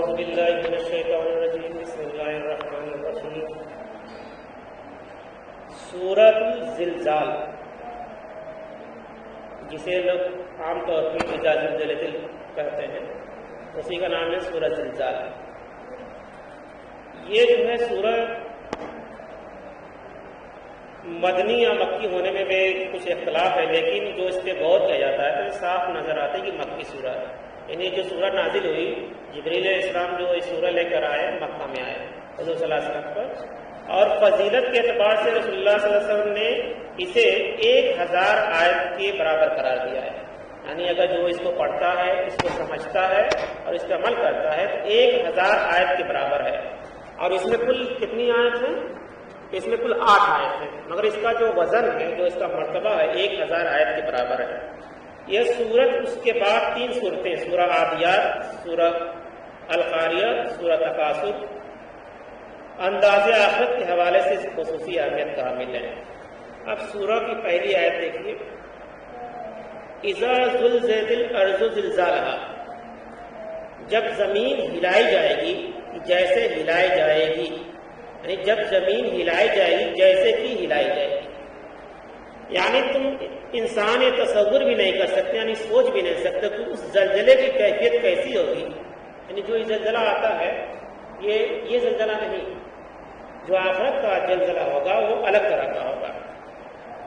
اعوذ باللہ من الشیطان الرجیم بسم اللہ الرحمن الرحیم سورۃ الزلزال، جسے لوگ عام طور پر اذا زلزلت کہتے ہیں، اسی کا نام ہے سورۃ زلزال۔ یہ جو ہے سورہ مدنی یا مکی ہونے میں بھی کچھ اختلاف ہے، لیکن جو اس پہ غور کیا جاتا ہے تو صاف نظر آتا ہے کہ مکی سورہ ہے۔ یعنی جو سورہ نازل ہوئی، جبریل علیہ السلام جو یہ سورہ لے کر آئے مکہ میں آئے حضور صلی اللہ علیہ وسلم پر، اور فضیلت کے اعتبار سے رسول اللہ صلی اللہ علیہ وسلم نے اسے 1000 آیت کے برابر قرار دیا ہے۔ یعنی اگر جو اس کو پڑھتا ہے، اس کو سمجھتا ہے اور اس پہ عمل کرتا ہے تو 1000 آیت کے برابر ہے۔ اور اس میں کل کتنی آیت ہیں؟ اس میں کل 8 آیت ہیں، مگر اس کا جو وزن ہے، جو اس کا مرتبہ ہے، 1000 آیت کے برابر ہے۔ یہ سورت اس کے بعد 3 سورتیں، سورہ عادیات، سورہ القاریہ، سورہ تکاثر، انداز آخرت کے حوالے سے خصوصی اہمیت کا حامل ہے۔ اب سورہ کی پہلی آیت دیکھیے، اذا زلزلت الارض زلزالہا، جب زمین ہلائی جائے گی جیسے ہلائی جائے گی، یعنی جب زمین ہلائی جائے گی جیسے کہ ہلائی جائے گی۔ یعنی تم انسان یہ تصور بھی نہیں کر سکتے، یعنی سوچ بھی نہیں سکتے کہ اس زلزلے کی کیفیت کیسی ہوگی۔ یعنی جو زلزلہ آتا ہے یہ زلزلہ نہیں، جو آخرت کا زلزلہ ہوگا وہ الگ طرح کا ہوگا۔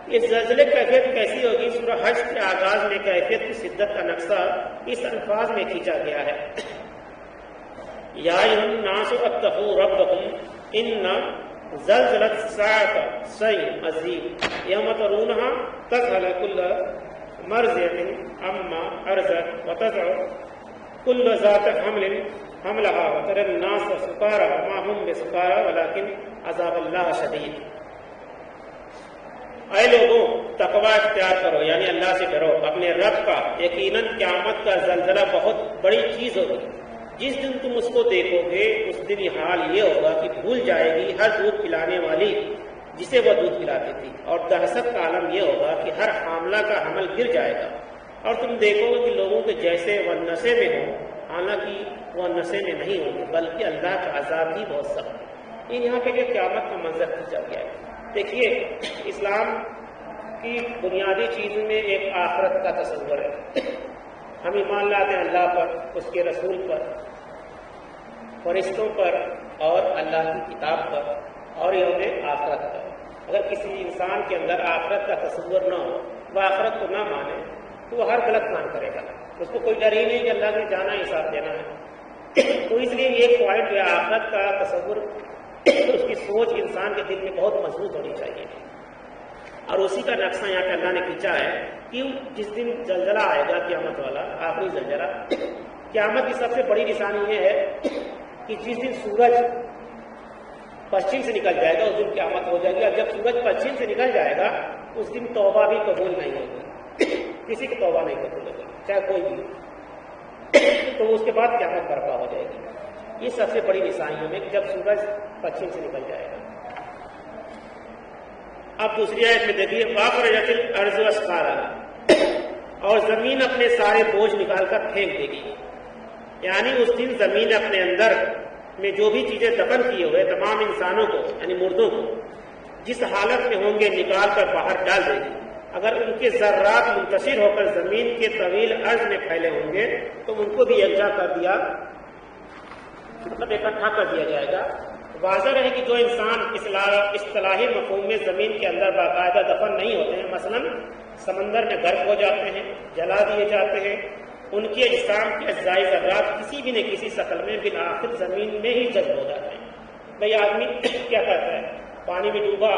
اس زلزلے کی کیفیت کیسی ہوگی؟ سورہ حج کے آغاز میں کیفیت کی شدت کا نقشہ اس الفاظ میں کھینچا گیا ہے، یا ایھا الناس اتقوا ربکم ان زلزلۃ الساعۃ شیء عظیم یوم ترونھا تذہل کل مرضعۃ عما ارضعت وتضع کل ذات حمل حملها وترى الناس سکارى وما هم بسکارى ولكن عذاب اللہ شدید۔ اے لوگوں، تقوی اختیار کرو، یعنی اللہ سے ڈرو اپنے رب کا، یقیناً قیامت کا زلزلہ بہت بڑی چیز ہوگی۔ جس دن تم اس کو دیکھو گے اس دن حال یہ ہوگا کہ بھول جائے گی ہر دودھ پلانے والی جسے وہ دودھ پلاتی تھی، اور دہشت کا عالم یہ ہوگا کہ ہر حاملہ کا حمل گر جائے گا، اور تم دیکھو گے کہ لوگوں کے جیسے وہ نشے میں ہوں، حالانکہ وہ نشے میں نہیں ہوں گے، بلکہ اللہ کا عذاب بھی بہت سخت ہے۔ یہاں پہ جو قیامت کا منظر کھینچا گیا ہے، دیکھیے اسلام کی بنیادی چیز میں ایک آخرت کا تصور ہے۔ ہم ایمان لاتے ہیں اللہ پر، اس کے رسول پر، فرشتوں پر اور اللہ کی کتاب پر اور یوم آخرت پر۔ اگر کسی انسان کے اندر آخرت کا تصور نہ ہو، وہ آخرت کو نہ مانے، تو وہ ہر غلط کام کرے گا۔ اس کو کوئی ڈر ہی نہیں کہ اللہ نے جانا حساب دینا ہے۔ تو اس لیے یہ پوائنٹ جو ہے آخرت کا تصور، اس کی سوچ انسان کے دل میں بہت مضبوط ہونی چاہیے، اور اسی کا نقشہ یہاں پہ اللہ نے کھینچا ہے کہ جس دن زلزلہ آئے گا قیامت والا، آخری زلزلہ، قیامت کی سب سے بڑی نشانی یہ ہے کہ جس دن سورج پشچم سے نکل جائے گا اس دن قیامت ہو جائے گی، اور جب سورج پشچم سے نکل جائے گا اس دن توبہ بھی قبول نہیں ہوگی، کسی کی توبہ نہیں قبول ہوگی، چاہے کوئی بھی، تو اس کے بعد قیامت برپا ہو جائے گی۔ یہ سب سے بڑی نشانیوں میں کہ جب سورج پشچم سے نکل جائے گا۔ اب دوسری آیت میں دیکھیے، وَأَخْرَجَتِ الْأَرْضُ أَثْقَالَهَا، اور زمین اپنے سارے بوجھ نکال کر پھینک دے گی۔ یعنی اس دن زمین اپنے اندر میں جو بھی چیزیں دفن کیے ہوئے تمام انسانوں کو، یعنی مردوں کو، جس حالت میں ہوں گے نکال کر باہر ڈال دے گی۔ اگر ان کے ذرات منتشر ہو کر زمین کے طویل عرض میں پھیلے ہوں گے تو ان کو بھی یکجا کر دیا، مطلب اکٹھا کر دیا جائے گا۔ واضح رہے کہ جو انسان اصطلاحی مفہوم میں زمین کے اندر باقاعدہ دفن نہیں ہوتے ہیں، مثلا سمندر میں غرق ہو جاتے ہیں، جلا دیے جاتے ہیں، ان کے اجسام کے اجزائی ذرات کسی بھی نہ کسی شکل میں بالآخر زمین میں ہی جذب ہو جاتے ہیں۔ بھئی آدمی کیا کرتا ہے، پانی میں ڈوبا،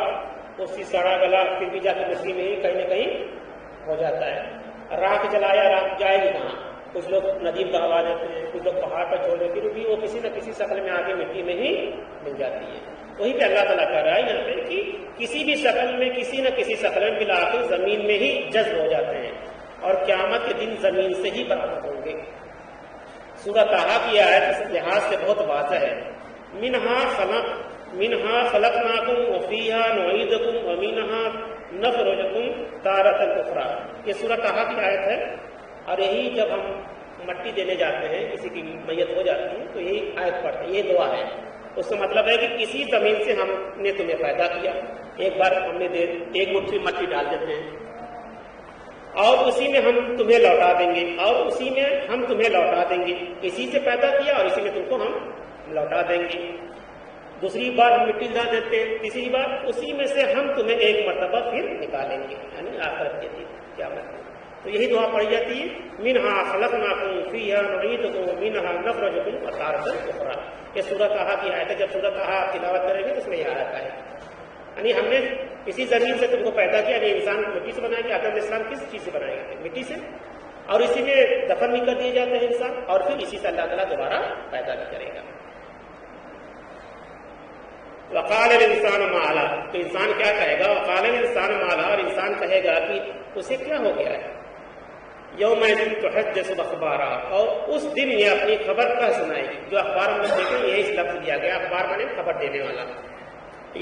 اس سے سڑا گلا، پھر بھی جا کے مٹی میں ہی کہیں نہ کہیں ہو جاتا ہے۔ راکھ جلایا، راکھ جائے گی کہاں؟ کچھ لوگ ندی بہوا دیتے ہیں، کچھ لوگ پہاڑ پر چھوڑ دیتے ہیں، بھی وہ کسی نہ کسی شکل میں آگے مٹی میں ہی مل جاتی ہے۔ وہی پہ اللہ تعالیٰ کہہ رہا ہے یہاں پہ کہ کسی بھی شکل میں، کسی نہ کسی شکل میں بالآخر زمین میں ہی جذب ہو جاتے ہیں، اور قیامت کے دن زمین سے ہی برآمد ہوں گے۔ سورہ طٰہٰ کی آیت اس لحاظ سے بہت واضح ہے، منہا خلقناکم وفیہا نعیدکم ومنہا نخرجکم تارۃ اخری۔ یہ سورہ طٰہٰ کی آیت ہے، اور یہی جب ہم مٹی دینے جاتے ہیں، کسی کی میت ہو جاتی ہے تو یہی آیت پڑھتے ہیں، یہ دعا ہے۔ اس کا مطلب ہے کہ کسی زمین سے ہم نے تمہیں پیدا کیا، ایک بار ہم نے ایک مٹھی مٹی ڈال دیتے ہیں اور اسی میں ہم تمہیں لوٹا دیں گے، اور اسی میں ہم تمہیں لوٹا دیں گے، اسی سے پیدا کیا اور اسی میں تم کو ہم لوٹا دیں گے۔ دوسری بار ہم مٹی ڈال دیتے ہیں، تیسری بار اسی میں سے ہم تمہیں ایک مرتبہ پھر نکالیں گے، یعنی آخرت کے دن قیامت میں۔ تو یہی دعا پڑھی جاتی ہے، منہا خلقناکم فیہا نعیدکم ومنہا نخرجکم تارۃ اخری۔ یہ سورہ طٰہٰ کی آیت ہے، جب سورہ طٰہٰ آپ تلاوت کریں گے تو اس میں یہ آیت ہے، یعنی ہم نے اسی زمین سے تم کو پیدا کیا، یعنی انسان مٹی سے بنایا گیا، آدم علیہ السلام کس چیز سے بنائے گئے تھے؟ مٹی سے، اور اسی میں دفن بھی کر دیے جاتے ہیں انسان، اور پھر اسی سے اللہ تعالیٰ دوبارہ پیدا بھی کرے گا۔ وقال الانسان ما لا، تو انسان کیا کہے گا؟ وقال الانسان ما لا، اور انسان کہے گا کہ اسے کیا ہو گیا ہے؟ یومئذ تحدث اخبارا، اور اس دن یہ اپنی خبر کہہ سنائے گی۔ جو اخبار میں دیکھیں یہی لفظ دیا گیا، اخبار مانے خبر دینے والا۔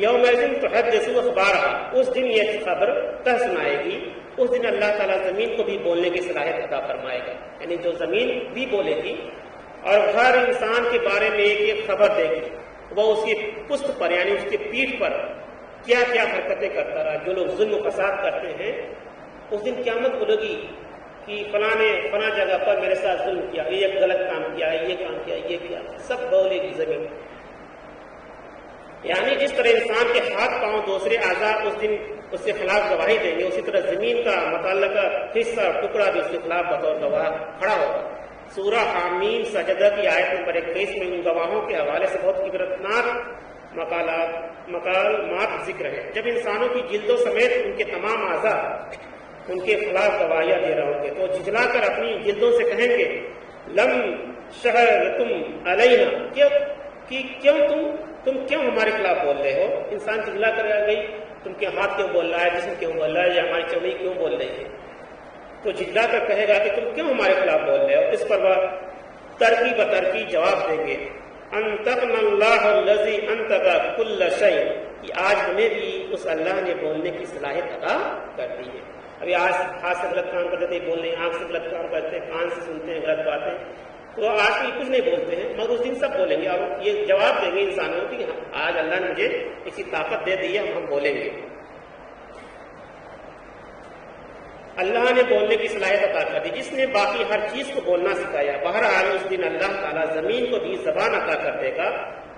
یومئذ تحدث اخبارا، اس دن یہ خبر کہہ سنائے گی۔ اس دن اللہ تعالیٰ زمین کو بھی بولنے کی صلاحیت عطا فرمائے گا، یعنی جو زمین بھی بولے گی اور ہر انسان کے بارے میں ایک ایک خبر دے گی، وہ اس کی پشت پر یعنی اس کی پیٹھ پر کیا کیا حرکتیں کرتا رہا۔ جو لوگ ظلم و فساد کرتے ہیں، اس دن قیامت بولے گی کہ فلاں نے فلاں جگہ پر میرے ساتھ ظلم کیا، یہ غلط کام کیا، یہ کام کیا، یہ کیا، سب بولے گی زمین۔ یعنی جس طرح انسان کے ہاتھ پاؤں دوسرے اعضاء اس دن اس کے خلاف گواہی دیں گے، اسی طرح زمین کا متعلقہ حصہ ٹکڑا بھی اس کے خلاف بطور گواہ کھڑا ہوگا۔ سورہ حامیم سجدہ کی آیت نمبر 21 میں ان گواہوں کے حوالے سے بہت عبرتناک مکالمات ذکر ہیں۔ جب انسانوں کی جلدوں سمیت ان کے تمام اعضاء ان کے خلاف گواہیاں دے رہے ہوں گے تو جھجلا کر اپنی جلدوں سے کہیں گے لم شہدتم علینا، کیوں تم کیوں ہمارے خلاف بول رہے ہو؟ انسان جھجلا کر گئی، تم کے ہاتھ کیوں بول رہا ہے، جسم کیوں بول رہا ہے، یا ہماری چمڑی کیوں بول رہی ہے؟ تو جھجلا کر کہے گا کہ تم کیوں ہمارے خلاف بول رہے ہو؟ اس پر وہ ترکی بترکی جواب دیں گے، انطقنا اللہ الذی انطق کل شیء، کہ آج ہمیں بھی اس اللہ نے بولنے کی صلاحیت عطا کر دی ہے۔ ابھی آج ہاتھ سے غلط کام کرتے بول رہے ہیں، آنکھ سے غلط کام کرتے ہیں، کان سے سنتے ہیں غلط باتیں، تو آج بھی کچھ نہیں بولتے ہیں، مگر اس دن سب بولیں گے اور یہ جواب دیں گے انسانوں کہ آج اللہ نے مجھے اسی طاقت دے دی ہے، ہم بولیں گے۔ اللہ نے بولنے کی صلاحیت عطا کر دی، جس نے باقی ہر چیز کو بولنا سکھایا۔ بہرحال اس دن اللہ تعالیٰ زمین کو بھی زبان عطا کر دے گا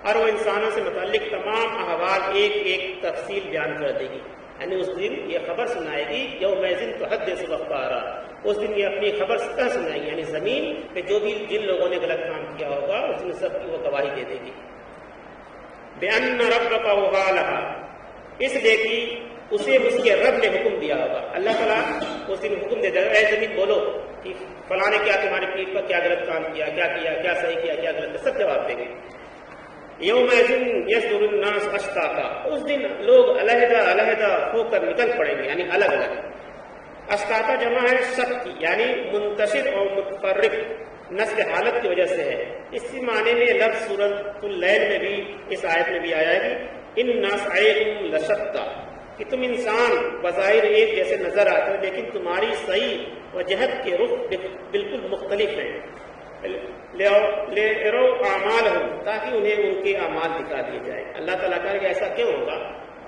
اور وہ انسانوں سے متعلق تمام احوال ایک ایک تفصیل بیان کر دے گی، یعنی اس دن یہ خبر سنائے گی یومئذ تحدث اخبارا، اس دن یہ اپنی خبر سنائے گی، یعنی زمین پہ جو بھی جن لوگوں نے غلط کام کیا ہوگا اس دن سب کی وہ گواہی دے دے گی۔ بِأَنَّ رَبَّكَ أَوْحَىٰ لَهَا، اس لیے کہ اسے اس کے رب نے حکم دیا ہوگا۔ اللہ تعالیٰ اس دن حکم دے دے گا، اے زمین بولو کہ فلاں نے کیا تمہاری پیٹھ پر کیا غلط کام کیا، کیا صحیح کیا، کیا غلط، سب جواب دیں گے۔ یومئذ یصدر الناس اشتاتا، اس دن لوگ علیحدہ علیحدہ ہو کر نکل پڑیں گے، یعنی الگ الگ۔ اشتاتا جمع ہے شت کی، یعنی منتشر اور متفرق، نسل حالت کی وجہ سے ہے۔ اسی معنی میں لفظ سورۃ اللیل میں بھی اس آیت میں بھی آیا ہے کہ ان سعیکم لشتیٰ، کہ تم انسان بظاہر ایک جیسے نظر آتے ہو لیکن تمہاری صحیح و جہت کے رخ بالکل مختلف ہیں۔ لِيَرَوْا أَعْمَالَهُمْ، تاکہ انہیں ان کے اعمال دکھا دیے جائے۔ اللہ تعالیٰ کہا کہ ایسا کیوں ہوگا؟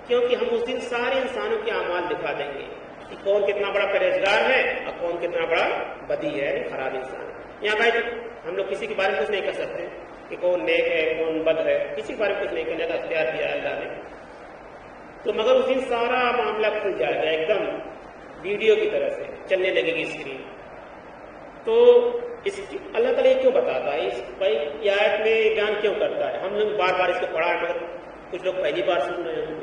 کیونکہ ہم اس دن سارے انسانوں کے اعمال دکھا دیں گے کہ کون کتنا بڑا پرہیزگار ہے اور کون کتنا بڑا بدی ہے، خراب انسان ہے۔ یہاں بھائی ہم لوگ کسی کے بارے میں کچھ نہیں کر سکتے کہ کون نیک ہے کون بد ہے، کسی کے بارے میں کچھ نہیں کرنے کا اختیار دیا ہے اللہ نے، تو مگر اس دن سارا معاملہ کھل جائے گا، ایک دم ویڈیو کی طرح سے چلنے لگے گی اسکرین۔ تو اللہ تعالیٰ یہ کیوں بتاتا ہے؟ بھائی یہ آیت میں بیان کیوں کرتا ہے؟ ہم لوگ بار بار اس کو پڑھا ہے مگر کچھ لوگ پہلی بار سن رہے ہیں،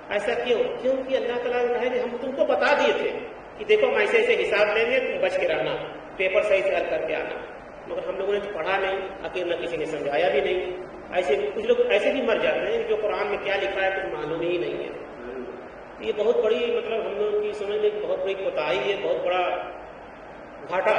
ایسا کیوں؟ کیونکہ اللہ تعالیٰ نے کہا کہ ہم تم کو بتا دیے تھے کہ دیکھو ہم ایسے ایسے حساب لیں گے، تم بچ کے رہنا، پیپر صحیح سے حل کر کے آنا، مگر ہم لوگوں نے پڑھا نہیں، عقیل نہ کسی نے سمجھایا بھی نہیں۔ ایسے کچھ لوگ ایسے بھی مر جاتے ہیں جو قرآن میں کیا لکھا ہے کچھ معلوم ہی نہیں ہے۔ یہ بہت بڑی ہم لوگوں کی سمجھ لیں بہت بڑی کوتاہی ہے، بہت بڑا گھاٹا۔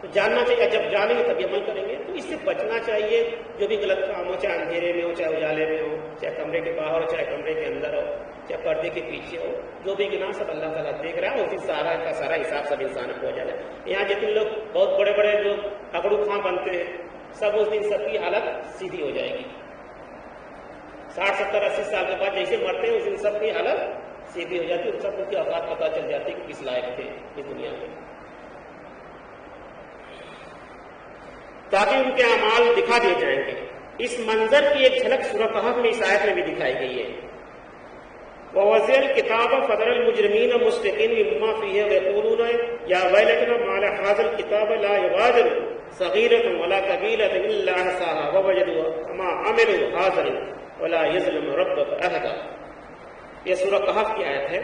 تو جاننا چاہیے، جب جانیں گے تبھی عمل کریں گے۔ تو اس سے بچنا چاہیے، جو بھی غلط کام ہو، چاہے اندھیرے میں ہو، چاہے اجالے میں ہو، چاہے کمرے کے باہر ہو، چاہے کمرے کے اندر ہو، چاہے پردے کے پیچھے ہو، جو بھی گناہ سب اللہ تعالیٰ دیکھ رہا ہے، اسی سارا کا سارا حساب سب انسان کو ہو جائے گا۔ یہاں جتنے لوگ بہت بڑے بڑے جو اکڑو خاں بنتے ہیں، سب اس دن سب کی حالت سیدھی ہو جائے گی. 60 70 80 سال کے بعد جیسے مرتے ہیں اس دن سب کی حالت سیدھی ہو جاتی ہے اور سب ان کی اوقات پتہ چل جاتی ہے کہ کس لائق تھے اس دنیا میں. تاکہ ان کے اعمال دکھا دیے جائیں گے. اس منظر کی ایک جھلک سورہ کہف میں اس آیت میں بھی دکھائی گئی ہے. وَوَزِعَ الْكِتَابَ فَتَرَى الْمُجْرِمِينَ مُشْفِقِينَ مِمَّا فِيهِ وَيَقُولُونَ يَا وَيْلَتَنَا مَا لِهَٰذَا الْكِتَابِ لَا يُغَادِرُ صَغِيرَةً وَلَا كَبِيرَةً إِلَّا أَحْصَاهَا وَوَجَدُوا مَا عَمِلُوا حَاضِرًا وَلَا يَظْلِمُ رَبُّكَ أَحَدًا. یہ سورہ کہف کی آیت ہے.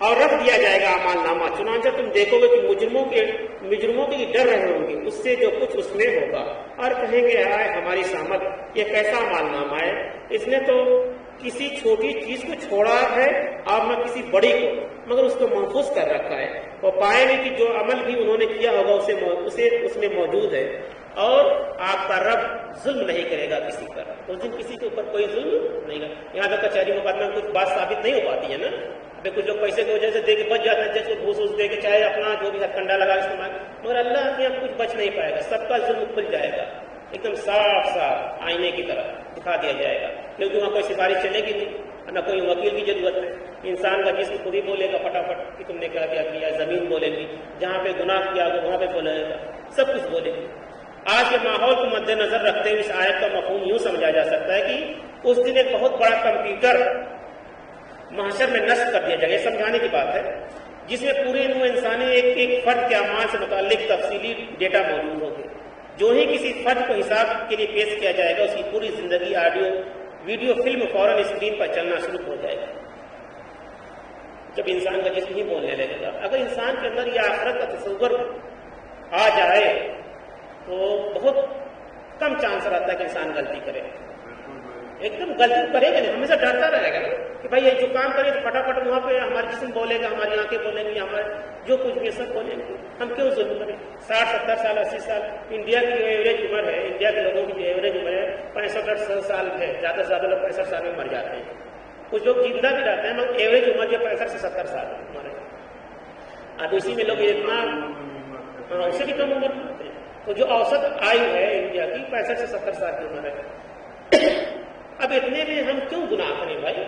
اور رکھ دیا جائے گا اعمال نامہ، چنانچہ تم دیکھو گے کہ مجرموں کے ڈر رہے ہوں گے اس سے جو کچھ اس میں ہوگا، اور کہیں گے آئے ہماری سامت، یہ کیسا اعمال نامہ ہے، اس نے تو کسی چھوٹی چیز کو چھوڑا ہے اور نہ کسی بڑی کو، مگر اس کو محفوظ کر رکھا ہے. وہ پائیں گے کہ جو عمل بھی انہوں نے کیا ہوگا اسے اس میں موجود ہے. اور آپ کا رب ظلم نہیں کرے گا کسی پر، اس دن کسی کے اوپر کوئی ظلم نہیں کرے. یہاں تک کچہری مقدمہ میں کچھ بات ثابت نہیں ہو پاتی ہے نا. ابھی کچھ لوگ پیسے کی وجہ سے دے کے بچ جاتے ہیں، جیسے گھوس ووس دے کے چاہے اپنا جو بھی ہتھ کنڈا لگا استعمال، مگر اللہ کے یہاں کچھ بچ نہیں پائے گا. سب کا ظلم کھل جائے گا، ایک دم صاف صاف آئینے کی طرح دکھا دیا جائے گا. کیونکہ وہاں کوئی سفارش چلے گی نہیں، نہ کوئی وکیل کی ضرورت ہے. انسان کا جسم خود ہی بولے گا فٹافٹ کہ تم نے کیا کیا. زمین بولے گی، جہاں پہ گناہ کیا ہوگا وہاں پہ بولے گا، سب کچھ بولے گی. آج کے ماحول کو مد نظر رکھتے ہوئے اس آیت کا مفہوم یوں سمجھا جا سکتا ہے کہ اس دن ایک بہت بڑا کمپیوٹر محشر میں نصب کر دیا جائے گا. یہ سمجھانے کی بات ہے، جس میں پورے نوع انسانی ایک فرد کے اعمال سے متعلق تفصیلی ڈیٹا موجود ہوگی. جو ہی کسی فرد کو حساب کے لیے پیش کیا جائے گا، اس کی پوری زندگی آڈیو ویڈیو فلم فوراً اسکرین پر چلنا شروع ہو جائے گا. جب انسان کا جسم ہی بولنے لگے گا. اگر انسان کے اندر یہ آخرت کا تصور آ جائے تو بہت کم چانس رہتا ہے کہ انسان غلطی کرے. ایک دم غلطی کرے گا نہیں، ہمیشہ ڈرتا رہے گا کہ بھائی یہ جو کام کرے تو فٹافٹ وہاں پہ ہمارا جسم بولے گا، ہماری آنکھیں بولیں گی، ہمارے جو کچھ بھی سب بولیں گے. ہم کیوں ظلم کریں؟ 60 70 سال 80 سال انڈیا کی جو ایوریج عمر ہے، انڈیا کے لوگوں کی جو ایوریج عمر ہے 65 سال ہے. زیادہ سے زیادہ لوگ 65 سال میں مر جاتے ہیں. کچھ لوگ زندہ بھی رہتے ہیں مگر ایوریج عمر جو 65 سے 70 سال عمر ہے. اب اسی میں لوگ اتنا اسے بھی کم عمر ہوتے ہیں. تو جو اوسط آیو ہے انڈیا کی 65 سے 70 سال کی عمر ہے. اب اتنے میں ہم کیوں گناہ کریں بھائی؟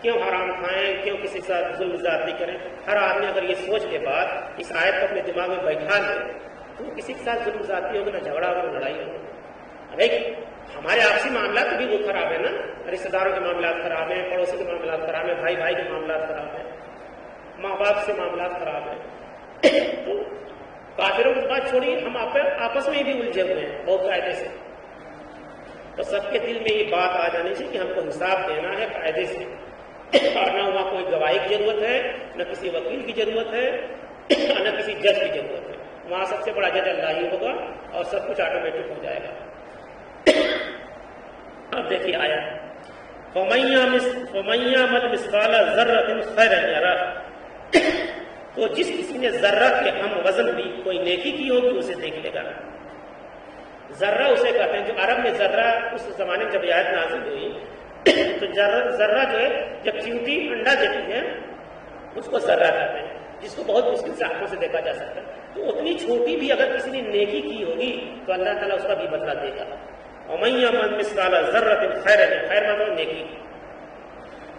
کیوں حرام کھائیں؟ کیوں کسی کے ساتھ ظلم زیادتی کریں؟ ہر آدمی اگر یہ سوچ کے بعد اس آیت کو اپنے دماغ میں بیٹھا لے تو کسی کے ساتھ ظلم زیادتی ہوگی، نہ جھگڑا ہوگا، نہ لڑائی ہوگی. ابھی ہمارے آپسی معاملات بھی وہ خراب ہے نا. رشتے داروں کے معاملات خراب ہیں، پڑوسی کے معاملات خراب ہیں، بھائی بھائی کے معاملات خراب ہیں، ماں باپ سے معاملات خراب ہیں. تو کافروں کی بات چھوڑیے، ہم آپس میں بھی الجھے ہوئے ہیں بہت قاعدے سے. تو سب کے دل میں یہ بات آ جانی چاہیے کہ ہم کو حساب دینا ہے قاعدے سے. اور نہ وہاں کوئی گواہی کی ضرورت ہے، نہ کسی وکیل کی ضرورت ہے، نہ کسی جج کی ضرورت ہے. وہاں سب سے بڑا جج اللہ ہی ہوگا اور سب کچھ آٹومیٹک ہو جائے گا. اب دیکھیے آیا فَمَن يَعْمَلْ مِثْقَالَ ذَرَّةٍ خَيْرًا يَرَهُ. تو جس کسی نے ذرہ کے ہم وزن بھی کوئی نیکی کی ہوگی اسے دیکھ لے گا. ذرہ اسے کہتے ہیں، جو عرب میں ذرہ اس زمانے میں جب آیت نازل ہوئی تو ذرہ جو ہے جب چیونٹی انڈا دیتی ہے اس کو ذرہ کہتے ہیں، جس کو بہت مشکل سے آنکھوں سے دیکھا جا سکتا ہے. تو اتنی چھوٹی بھی اگر کسی نے نیکی کی ہوگی تو اللہ تعالیٰ اس کا بھی بدلہ دے گا. وَمَن يَعْمَلْ مِثْقَالَ ذَرَّةٍ خَيْرًا، خیر مطلب نیکی.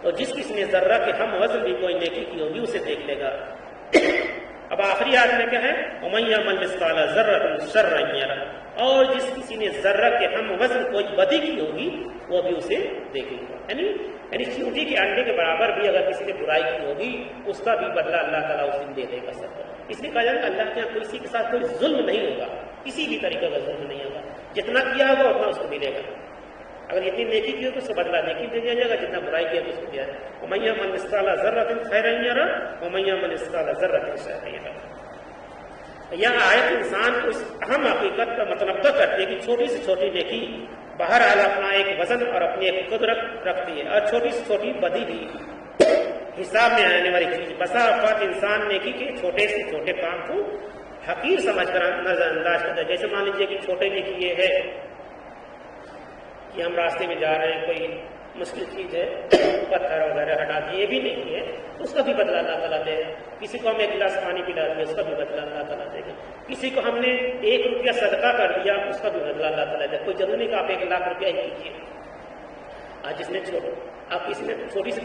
تو جس کسی نے ذرہ کے ہم وزن بھی کوئی نیکی کی ہوگی اسے دیکھ لے گا. اب آخری آیت میں کیا ہے؟ وَمَن يَعْمَلْ مِثْقَالَ ذَرَّةٍ شَرًّا يَرَهُ. اور جس کسی نے ذرہ کے ہم وزن کوئی بدی کی ہوگی وہ بھی اسے دیکھے گا. یعنی چیونٹی کے انڈے کے برابر بھی اگر کسی نے برائی کی ہوگی اس کا بھی بدلہ اللہ تعالیٰ اس دن دے دے گا سب کو. اس لیے کہا جاتا ہے اللہ کے یہاں کسی کے ساتھ کوئی ظلم نہیں ہوگا، کسی بھی طریقے کا ظلم نہیں ہوگا. جتنا کیا ہوگا اتنا اس کو ملے گا. اگر اتنی نیکی کی ہو تو اس کو بدلہ نیکی دے دیا جائے گا، جتنا برائی کیا تو اس کو دیا جائے گا. وَمَن يَعْمَلْ مِثْقَالَ ذَرَّةٍ خَيْرًا يَرَهُ وَمَن يَعْمَلْ مِثْقَالَ ذَرَّةٍ شَرًّا يَرَهُ. یہ آیت انسان کو اس اہم حقیقت کا متنبہ کرتی ہے کہ چھوٹی سے چھوٹی نیکی بہرحال اپنا ایک وزن اور اپنی ایک قدرت رکھتی ہے، اور چھوٹی سے چھوٹی بدی بھی حساب میں آنے والی چیز. بسا اوقات انسان نیکی کے چھوٹے سے چھوٹے کام کو حقیر سمجھ کر نظر انداز کرتا ہے. جیسے مان لیجیے کہ چھوٹے نیکی یہ ہے کہ ہم راستے میں جا رہے ہیں، کوئی مشکل چیز ہے پتھر وغیرہ ہٹا دیے، یہ بھی نہیں ہے، اس کا بھی بدلہ اللہ تعالیٰ دے گا. کسی کو ہم ایک گلاس پانی پلا دیا، اس کا بھی بدلہ اللہ تعالیٰ دے گا. کسی کو ہم نے 1 روپیہ صدقہ کر دیا، اس کا بھی بدلہ اللہ تعالیٰ دے گا. کوئی ضروری نہیں کہ آپ 1 لاکھ روپیہ ہی کیجیے. آج جس نے آپ کسی نے چھوٹی سی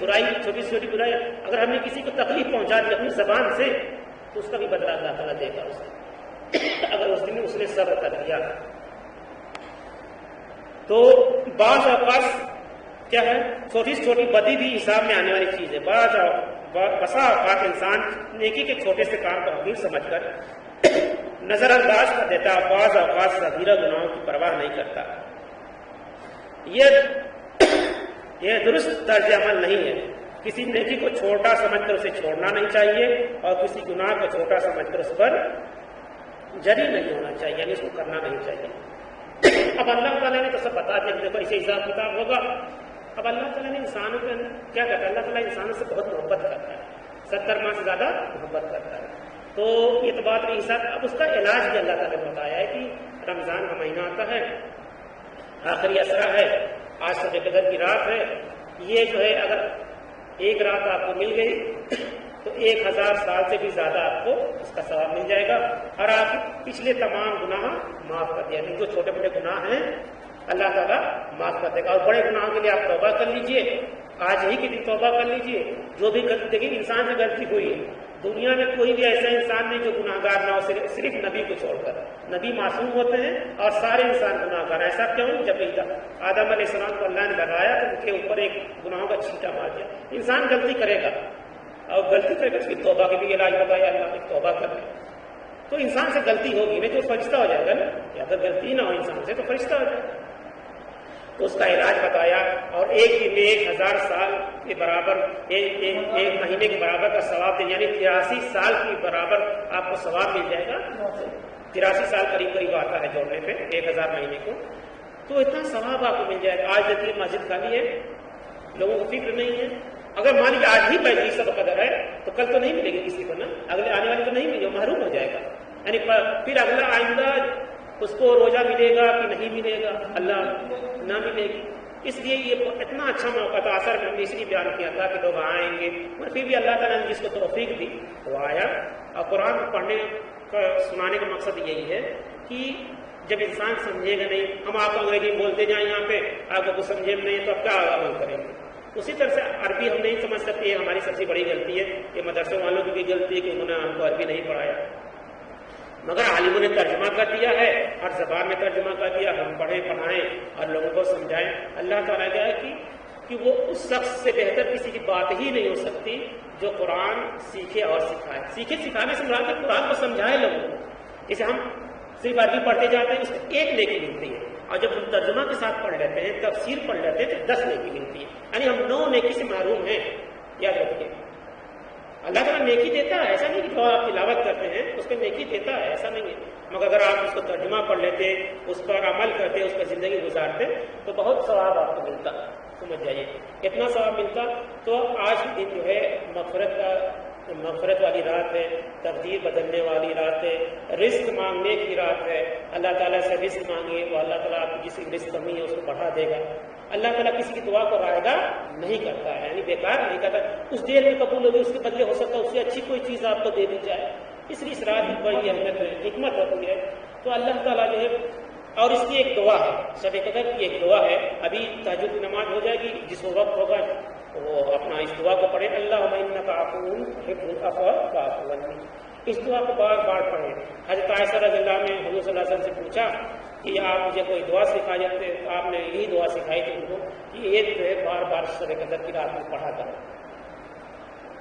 چھوٹی برائی اگر ہم نے کسی کو تکلیف پہنچا دی اپنی زبان سے، تو اس کا بھی بدلہ اللہ تعالیٰ دے گا اسے، اگر اس دن اس نے صبر کر دیا. تو بعض اوقات کیا ہے، چھوٹی سے چھوٹی بدی بھی حساب میں آنے والی چیز ہے. بسا اوقات انسان نیکی کے چھوٹے سے کام کو حقیر سمجھ کر نظر انداز کر دیتا، بعض اوقات صغیرہ گناہوں کی پرواہ نہیں کرتا. یہ درست طرز عمل نہیں ہے. کسی نیکی کو چھوٹا سمجھ کر اسے چھوڑنا نہیں چاہیے، اور کسی گناہ کو چھوٹا سمجھ کر اس پر جری نہیں ہونا چاہیے، یعنی اس کو کرنا نہیں چاہیے. اب اللہ تعالیٰ نے تو سب بتا دیا کہ دیکھو اسے حساب کتاب ہوگا. اب اللہ تعالیٰ نے انسانوں کے کیا کرتا ہے، اللہ تعالیٰ انسانوں سے بہت محبت کرتا ہے، 70 ماہ سے زیادہ محبت کرتا ہے. تو یہ تو بات رہی حساب. اب اس کا علاج بھی اللہ تعالیٰ نے بتایا ہے کہ رمضان کا مہینہ آتا ہے، آخری اسرا ہے، آج شب قدر کی رات ہے. یہ جو ہے اگر ایک رات آپ کو مل گئی تو 1000 سال سے بھی زیادہ آپ کو اس کا ثواب مل جائے گا، اور آپ پچھلے تمام گناہ معاف کر دیا. جو چھوٹے موٹے گناہ ہیں اللہ تعالیٰ معاف کر دے گا، اور بڑے گناہوں کے لیے آپ توبہ کر لیجئے، آج ہی کے دن توبہ کر لیجئے. جو بھی دیکھیے انسان سے غلطی ہوئی ہے، دنیا میں کوئی بھی ایسا انسان نہیں جو گناہ گار نہ ہو، صرف نبی کو چھوڑ کر. نبی معصوم ہوتے ہیں اور سارے انسان گناہ گار. ایسا کیوں؟ جب آدم علیہ السلام کو اللہ نے لگایا تو ان کے اوپر ایک گناہوں کا چھینٹا مار دیا. انسان غلطی کرے گا اور غلطی کرے گا، اس کی توبہ کے بھی علاج بتایا اللہ نے، توبہ کر لے. تو انسان سے غلطی ہوگی نہیں تو فرشتہ ہو جائے گا نا، یا اگر غلطی نہ ہو انسان سے تو فرشتہ ہو جائے گا. تو اس کا علاج بتایا، اور ایک دن میں 1000 سال کے برابر ایک مہینے کے برابر کا ثواب دے، یعنی 83 سال کے برابر آپ کو ثواب مل جائے گا. 83 سال قریب آتا ہے جوڑنے پہ 1000 مہینے کو، تو اتنا ثواب آپ کو مل جائے گا. آج دیکھیے مسجد خالی ہے، لوگوں کو فکر نہیں ہے. اگر مان لیجیے آج ہی پہلی شب قدر ہے تو کل تو نہیں ملے گی کسی کو نا، اگلے آنے والے کو نہیں ملے گا، محروم ہو جائے گا. یعنی پھر اگلا آئندہ اس کو روزہ ملے گا کہ نہیں ملے گا، اللہ نہ ملے گی. اس لیے یہ اتنا اچھا موقع تھا. اثر میں ہم نے اس لیے بیان کیا تھا کہ لوگ آئیں گے، اور پھر بھی اللہ تعالیٰ نے جس کو توفیق دی وہ آیا. اور قرآن پڑھنے کا سنانے کا مقصد یہی ہے کہ جب انسان سمجھے گا نہیں، ہم آپ کو انگریزی بولتے جائیں یہاں پہ، آپ کو کچھ سمجھے نہیں تو آپ کیا عمل کریں گے. اسی طرح سے عربی ہم نہیں سمجھ سکتے، یہ ہماری سب سے بڑی غلطی ہے. یہ مدرسے والوں کی بھی غلطی ہے کہ انہوں نے ہم کو عربی نہیں پڑھایا، مگر عالموں نے ترجمہ کر دیا ہے، ہر زبان میں ترجمہ کر دیا. ہم پڑھیں پڑھائیں اور لوگوں کو سمجھائیں. اللہ تعالیٰ کیا ہے کہ وہ اس شخص سے بہتر کسی کی بات ہی نہیں ہو سکتی جو قرآن سیکھے اور سکھائے. سیکھے سکھانے سے مراد ہے قرآن کو سمجھائے لوگوں کو. جیسے ہم صرف عربی پڑھتے جاتے ہیں، اس میں 1 نیکی ملتی ہے، اور جب ہم ترجمہ کے ساتھ پڑھ لیتے ہیں، تفسیر پڑھ لیتے ہیں تو 10 نیکی ملتی ہے. یعنی ہم 9 نیکی سے محروم ہیں. یاد رکھیے اللہ تعالیٰ نیکی دیتا ہے، ایسا نہیں کہ جو آپ تلاوت کرتے ہیں اس پہ نیکی دیتا ہے، ایسا نہیں ہے. مگر اگر آپ اس کو ترجمہ پڑھ لیتے، اس پر عمل کرتے، اس پر زندگی گزارتے تو بہت ثواب آپ کو ملتا. سمجھ جائیے کتنا ثواب ملتا. تو آج کے دن جو ہے مغفرت والی رات ہے، تقدیر بدلنے والی رات ہے، رزق مانگنے کی رات ہے. اللہ تعالیٰ سے رزق مانگے تو اللہ تعالیٰ آپ کی جس رزق کمی ہے اس کو بڑھا دے گا. اللہ تعالیٰ کسی کی دعا کو رائے گا نہیں کرتا ہے، یعنی بیکار نہیں کرتا. اس دیر میں قبول ہوگی، اس کے بدلے ہو سکتا ہے اس سے اچھی کوئی چیز آپ کو دے دی جائے. اس لیے اس رات کی بڑی اہمیت ہے، حکمت ہوتی ہے. تو اللہ تعالیٰ جو ہے، اور اس کی ایک دعا ہے، شب قدر کی ایک دعا ہے. ابھی تہجد کی نماز ہو جائے گی، جس وقت ہوگا وہ اپنا اس دعا کو پڑھے، اللہم انک عفو تحب العفو فاعف عنی. اس دعا کو بار بار پڑھیں. حضرت عائشہ رضی اللہ عنہا نے حضور صلی اللہ علیہ وسلم سے پوچھا کہ آپ مجھے کوئی دعا سکھا جاتے، تو آپ نے یہی دعا سکھائی تھی ان کو کہ ایک جو ہے بار بار شب قدر کی رات میں پڑھا تھا.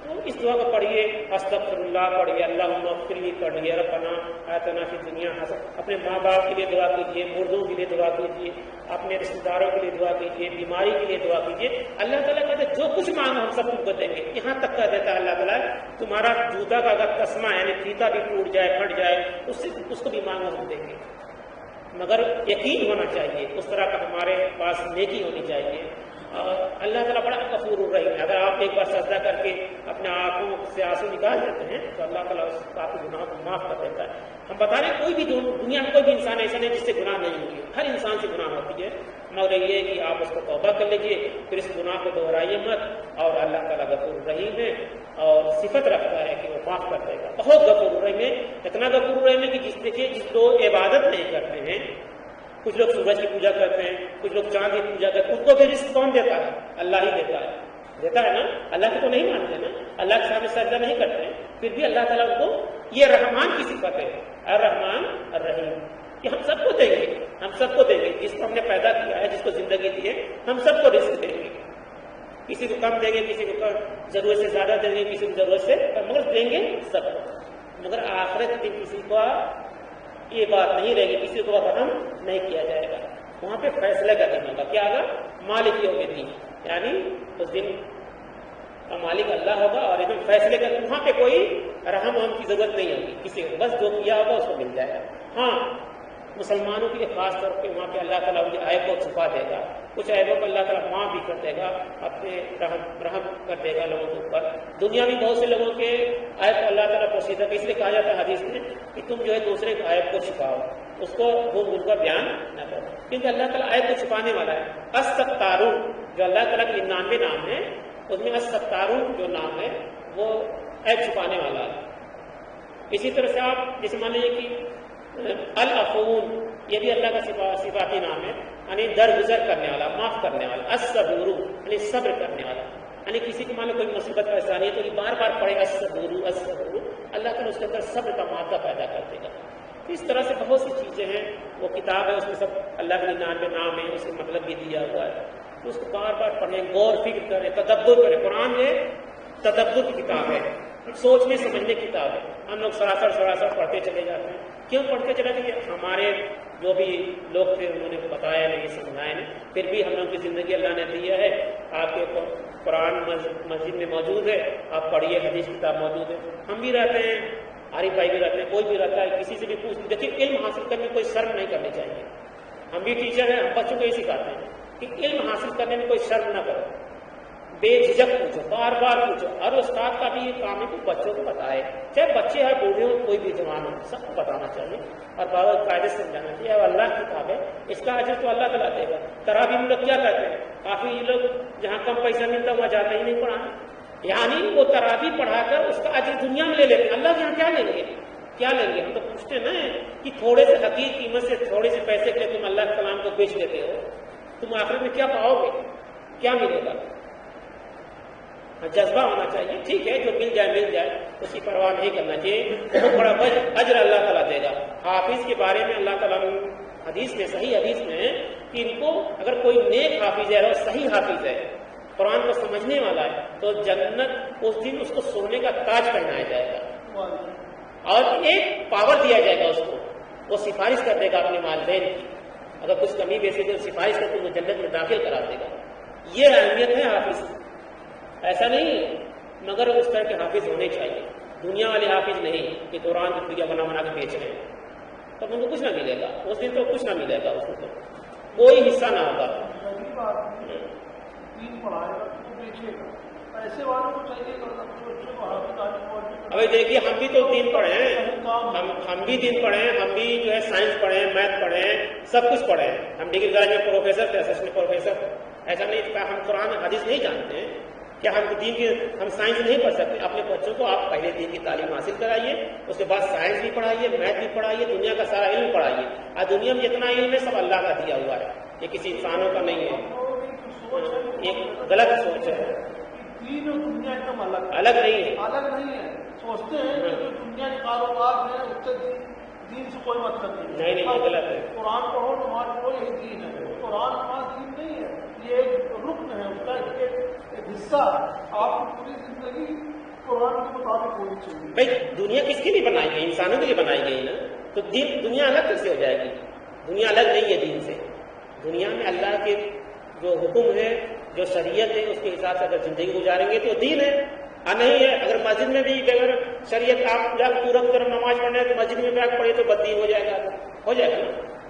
تو اس دعا کو پڑھیے، استغفر اللہ پڑھیے، اللہم اغفر لی پڑھیے، ربنا آتنا فی الدنیا حسنہ. اپنے ماں باپ کے لیے دعا کیجیے، مردوں کے لیے دعا کیجیے، اپنے رشتہ داروں کے لیے دعا کیجیے، بیماری کے لیے دعا کیجیے. اللہ تعالیٰ کہتے ہیں جو کچھ مانگو ہم سب تم کو دیں گے. یہاں تک کہہ دیتا ہے اللہ تعالیٰ تمہارا جوتا کا اگر تسمہ یعنی فیتا بھی ٹوٹ جائے، پھٹ جائے، اس کو بھی مانگو ہم دیں گے. مگر یقین ہونا چاہیے، اس طرح کا ہمارے پاس نیکی ہونی چاہیے. اور اللہ تعالیٰ بڑا غفور الرحیم ہے. اگر آپ ایک بار سجدہ کر کے اپنے آنکھوں سے آنسو نکال دیتے ہیں تو اللہ تعالیٰ اس آپ کے گناہ کو معاف کر دیتا ہے. ہم بتا رہے ہیں کوئی بھی دنیا میں کوئی بھی انسان ایسا نہیں جس سے گناہ نہیں ہوتی ہے. ہر انسان سے گناہ ہوتی ہے، مگر یہ کہ آپ اس کو توبہ کر لیجیے، پھر اس گناہ کو دہرائیے مت. اور اللہ تعالیٰ غفور الرحیم ہے اور صفت رکھتا ہے کہ وہ معاف کر دے گا. بہت غفور الرحیم ہے، اتنا غفور الرحیم ہے کہ جس لوگ عبادت نہیں کرتے ہیں، کچھ لوگ سورج کی پوجا کرتے ہیں، کچھ لوگ چاند کی پوجا کرتے ہیں، ان کو پھر رزق کون دیتا ہے؟ اللہ ہی دیتا ہے نا. اللہ کو تو نہیں مانتے نا، اللہ کے سامنے سجدہ نہیں کرتے ہیں، پھر بھی اللہ تعالیٰ ان کو، یہ رحمان کی صفت ہے، الرحمان الرحیم، کہ ہم سب کو دیں گے، ہم سب کو دیں گے. جس کو ہم نے پیدا کیا ہے، جس کو زندگی دی ہے، ہم سب کو رزق دیں گے. کسی کو کم دیں گے، کسی کو ضرورت سے زیادہ دیں گے، کسی کو ضرورت سے کم، مگر دیں گے سب کو. مگر آخرت کے دن کسی کو یہ بات نہیں رہے گی، کسی کو رحم نہیں کیا جائے گا. وہاں پہ فیصلہ کا دن ہوگا. کیا ہوگا؟ مالک یوم الدین، یعنی اس دن کا مالک اللہ ہوگا اور ایک دم فیصلے کا. وہاں پہ کوئی رحم ہم کی ضرورت نہیں ہوگی کسی کو، بس جو کیا ہوگا اس کو مل جائے گا. ہاں، مسلمانوں کے لیے خاص طور پہ وہاں پہ اللہ تعالیٰ ان کے عیب کو چھپا دے گا، کچھ عیبوں کو اللہ تعالیٰ معاف بھی کر دے گا، اپنے رحم کر دے گا لوگوں کے اوپر. دنیا میں بہت سے لوگوں کے عیب کو اللہ تعالیٰ پوشیدہ، اس لیے کہا جاتا ہے حدیث میں کہ تم جو ہے دوسرے کے عیب کو چھپاؤ، اس کو ان کا بیان نہ کرو، کیونکہ اللہ تعالیٰ عیب کو چھپانے والا ہے. الستارون جو اللہ تعالیٰ کے 99 نام ہے، اس میں الستارون جو نام ہے وہ عیب چھپانے والا ہے. اسی طرح سے آپ جیسے مان لیجیے کہ العفون، یہ بھی اللہ کا صفاتی نام ہے، یعنی درگزر کرنے والا، معاف کرنے والا. الصبور یعنی صبر کرنے والا، یعنی کسی کو مان لو کوئی مصیبت پریشانی ہے تو یہ بار بار پڑھے الصبور الصبور، اللہ تعالیٰ اس کے اندر صبر کا مادہ پیدا کر دے گا. اس طرح سے بہت سی چیزیں ہیں. وہ کتاب ہے، اس میں سب اللہ کے 99 نام ہے، اس کا مطلب بھی دیا ہوا ہے. تو اس کو بار بار پڑھیں، غور فکر کریں، تدبر کریں. قرآن یہ تدبر کی کتاب ہے، سوچنے سمجھنے کی کتاب ہے. ہم لوگ سراسر پڑھتے چلے جاتے ہیں. کیوں پڑھتے چلے جاتے ہیں؟ ہمارے جو بھی لوگ تھے انہوں نے بتایا نہیں، سمجھایا نہیں، پھر بھی ہم لوگ کی زندگی اللہ نے دی ہے. آپ کے قرآن مسجد میں موجود ہے، آپ پڑھیے، حدیث کتاب موجود ہے. ہم بھی رہتے ہیں، عارف بھائی بھی رہتے ہیں، کوئی بھی رہتا ہے، کسی سے بھی پوچھ. دیکھیے علم حاصل کرنے میں کوئی شرم نہیں کرنی چاہیے. ہم بھی ٹیچر ہیں، ہم بچوں کو یہ سکھاتے ہیں کہ علم حاصل کرنے میں کوئی شرم نہ کرو، بے جھجک پوچھو، بار بار پوچھو. اور استاد کا بھی یہ کام ہے کہ بچوں کو بتائے، چاہے بچے ہیں، بوڑھے ہوں، کوئی بھی جوان ہو، سب کو بتانا چاہیے اور بابا قاعدے سے سمجھانا چاہیے. اور اللہ کی کتاب ہے، اس کا اجر تو اللہ تعالیٰ دے گا. تراویح میں لوگ کیا کرتے ہیں؟ کافی لوگ جہاں کم پیسہ ملتا وہاں جاتے ہی نہیں پڑھانے، یعنی وہ تراویح پڑھا کر اس کا اجر دنیا میں لے لیتے ہیں. اللہ کے یہاں کیا لیں گے؟ کیا لیں گے؟ ہم تو پوچھتے نا کہ تھوڑے سے حقیق قیمت سے تھوڑے سے پیسے کے تم اللہ کے کلام کو بیچ دیتے ہو، تم آخرت میں کیا پاؤ گے؟ کیا ملے گا؟ جذبہ ہونا چاہیے. ٹھیک ہے، جو مل جائے اس کی پرواہ نہیں کرنا چاہیے. بہت بڑا اجر اللہ تعالیٰ دے گا. حافظ کے بارے میں اللہ تعالیٰ حدیث میں، صحیح حدیث میں ہے کہ ان کو اگر کوئی نیک حافظ ہے اور صحیح حافظ ہے، قرآن کو سمجھنے والا ہے، تو جنت اس دن اس کو سونے کا تاج پہنایا جائے گا اور ایک پاور دیا جائے گا اس کو. وہ سفارش کر دے گا اپنے والدین کی، اگر کچھ کمی بیسی جو سفارش کرتے وہ جنت میں داخل کرا دے گا. یہ اہمیت ہے حافظ. ایسا نہیں ہے، مگر اس طرح کے حافظ ہونے چاہیے. دنیا والے حافظ نہیں کہ قرآن کی پوریا بنا کے بیچ رہے ہیں، تب ان کو کچھ نہ ملے گا. اس دن تو کچھ نہ ملے گا، اس کو کوئی حصہ نہ ہوگا. ابھی دیکھیے، ہم بھی تو دین پڑھے ہیں، ہم بھی دین پڑھے ہیں، ہم بھی جو ہے سائنس پڑھے ہیں، میتھ پڑھے ہیں، سب کچھ پڑھے ہیں. ہم ڈگری کالج میں پروفیسر تھے، اسسٹنٹ پروفیسر. ایسا نہیں کہ ہم قرآن حدیث نہیں جانتے ہیں. کیا ہم دین کی ہم سائنس نہیں پڑھ سکتے؟ اپنے بچوں کو آپ پہلے دین کی تعلیم حاصل کرائیے، اس کے بعد سائنس بھی پڑھائیے، میتھ بھی پڑھائیے، دنیا کا سارا علم پڑھائیے. اور دنیا میں جتنا علم ہے سب اللہ کا دیا ہوا ہے، یہ کسی انسانوں کا نہیں ہے. ایک غلط سوچ ہے، دین اور دنیا ایک دم الگ نہیں ہے. الگ نہیں ہے. سوچتے ہیں کہ جو دنیا کے کاروبار ہے اس سے دین سے کوئی مطلب نہیں. نہیں، غلط ہے. قرآن پڑھو تمہارے کو یہی دین ہے. قرآن تمہارا دین نہیں ہے، یہ ایک رکن ہے، اس کا ایک حصہ ہے. آپ کی پوری زندگی قرآن کے مطابق ہونی چاہیے. بھائی دنیا کس کے لیے بنائی گئی؟ انسانوں کے لیے بنائی گئی نا. تو دنیا الگ کیسے ہو جائے گی؟ دنیا الگ نہیں ہے دین سے. دنیا میں اللہ کے جو حکم ہے، جو شریعت ہے، اس کے حساب سے اگر زندگی گزاریں گے تو دین ہے. نہیں ہے اگر مسجد میں بھی اگر شریعت آپ جا پورا طرح نماز پڑھنا ہے تو مسجد میں بھی آپ پڑھیے تو بددین ہو جائے گا.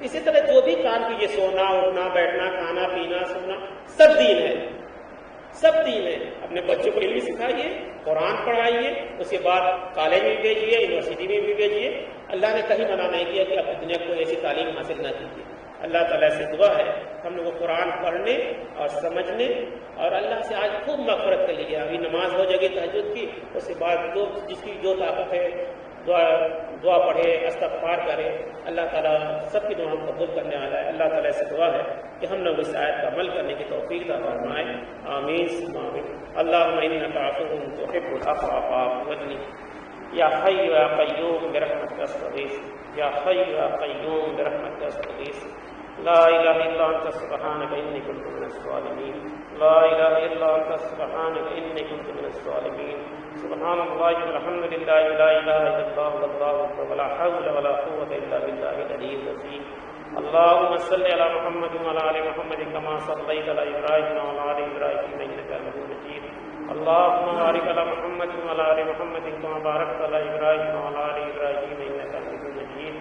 اسی طرح جو بھی کام کیجیے، سونا اٹھنا بیٹھنا کھانا پینا سونا سب دین ہے، سب دین ہے۔ اپنے بچوں کو علم سکھائیے، قرآن پڑھائیے، اس کے بعد کالج میں بھیجیے، یونیورسٹی میں بھی بھیجیے۔ اللہ نے کہیں منع نہیں کیا کہ اپنی دنیا کو ایسی تعلیم حاصل نہ کیجیے۔ اللہ تعالیٰ سے دعا ہے ہم لوگوں کو قرآن پڑھنے اور سمجھنے اور اللہ سے آج خوب مغفرت کر لیجیے۔ ابھی نماز ہو جائے گی تہجد کی، اس کے بعد جس کی جو طاقت ہے دعا پڑھے، استغفار کرے۔ اللہ تعالیٰ سب کی دعاؤں کو قبول کرنے والا ہے۔ اللہ تعالیٰ سے دعا ہے کہ ہم لوگ اس آیت کا عمل کرنے کی توفیق عطا فرمائے، آمین ثم آمین۔ اللہم انک عفو تحب العفو فاعف عنی، یا حی یا قیوم برحمتک استغیث، یا حی یا قیوم برحمتک استغیث، لا الہ الا انت سبحانک انی کنت من الظالمین، لا الہ الا انت سبحانک انی کنت من الظالمین، سبحان اللہ والحمد للہ لا الہ الا اللہ واللہ اکبر ولا حول ولا قوة الا باللہ العلی العظیم۔ اللهم صل على محمد وعلى آل محمد كما صليت على إبراهيم وعلى آل إبراهيم إنك حميد مجيد، اللهم بارك على محمد وعلى آل محمد كما باركت على إبراهيم وعلى آل إبراهيم إنك حميد مجيد،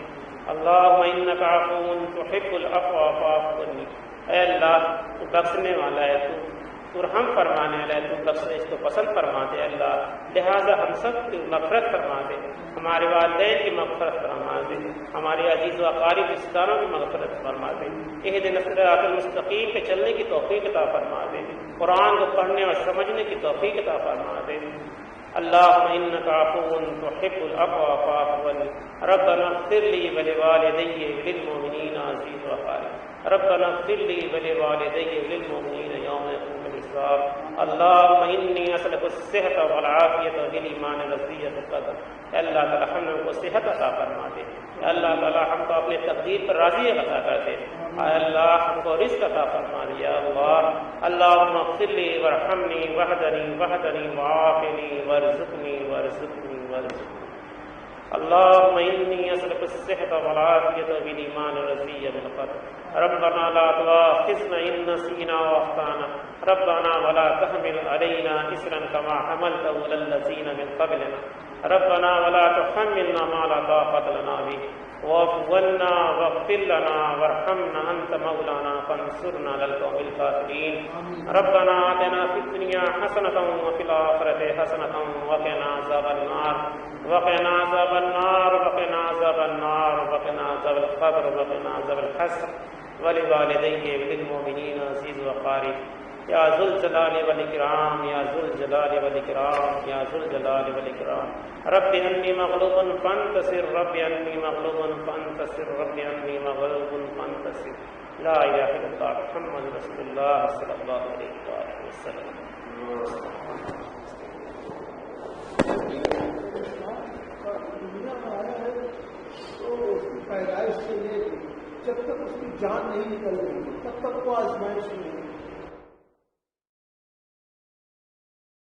اللهم إنك عفو تحب العفو فاعف عني۔ اے اللہ تو بخشنے والا ہے، تو رحم فرمانے والا ہے، تو بخشش تو پسند فرما دے اللہ، لہٰذا ہم سب کی مغفرت فرما دے، ہمارے والدین کی مغفرت فرما دے، ہمارے عزیز و اقارب رشتہ داروں کی مغفرت فرما دے، اہدنا الصراط المستقیم پہ چلنے کی توفیق عطا فرما دے، قرآن کو پڑھنے اور سمجھنے کی توفیق عطا فرما دے۔ اللہم انک عفو تحب العفو فاعف عنی، ربنا اغفر لی ولوالدی وللمؤمنین عزیز و اقارب، ربنا اغفر لی ولوالدی وللمؤمنین یوم یقوم الحساب، اللہم انی اسألک الصحة والعافیة والایمان والعزیة القدر۔ اے اللہ تعالیٰ ہم لوگوں کو صحت عطا فرما دے، اے اللہ تعالیٰ ہم کو اپنے تقدیر پر راضی عطا کر دے، اے اللہ ہم کو رزق عطا فرما دے یا اللہ۔ اللہم اغفر لی وارحمنی واہدنی وعافنی وارزقنی اللهم إني أسألك الصحة والعافية والإيمان والعزية بالقدر، ربنا لا تؤاخذنا إن نسينا وأخطأنا، ربنا ولا تحمل علينا إصرا كما حملته على الذين من قبلنا، ربنا ولا تحملنا ما لا طاقة لنا به، واعف عنا واغفر لنا وارحمنا أنت مولانا فانصرنا على القوم الكافرين، ربنا آتنا في الدنيا حسنة وفي الآخرة حسنة وقنا عذاب النار، وقنا عذاب النار، وقنا عذاب النار، وقنا عذاب القبر، وقنا عذاب الحشر، ولوالديه وللمؤمنين عزيز وقارب، یا ذو الجلال والاکرام، یا ذو الجلال والاکرام، یا ذو الجلال والاکرام۔ رب انی مغلوب فانتصر، رب انی مغلوب فانتصر، رب انی مغلوب فانتصر، لا الہ الا اللہ محمد رسول اللہ صلی اللہ علیہ وآلہ وسلم۔ دنیا میں آیا ہے تو اس کی پیدائش سے لے کے جب تک اس کی جان نہیں نکل رہی تب تک وہ آزمائش نہیں ہے۔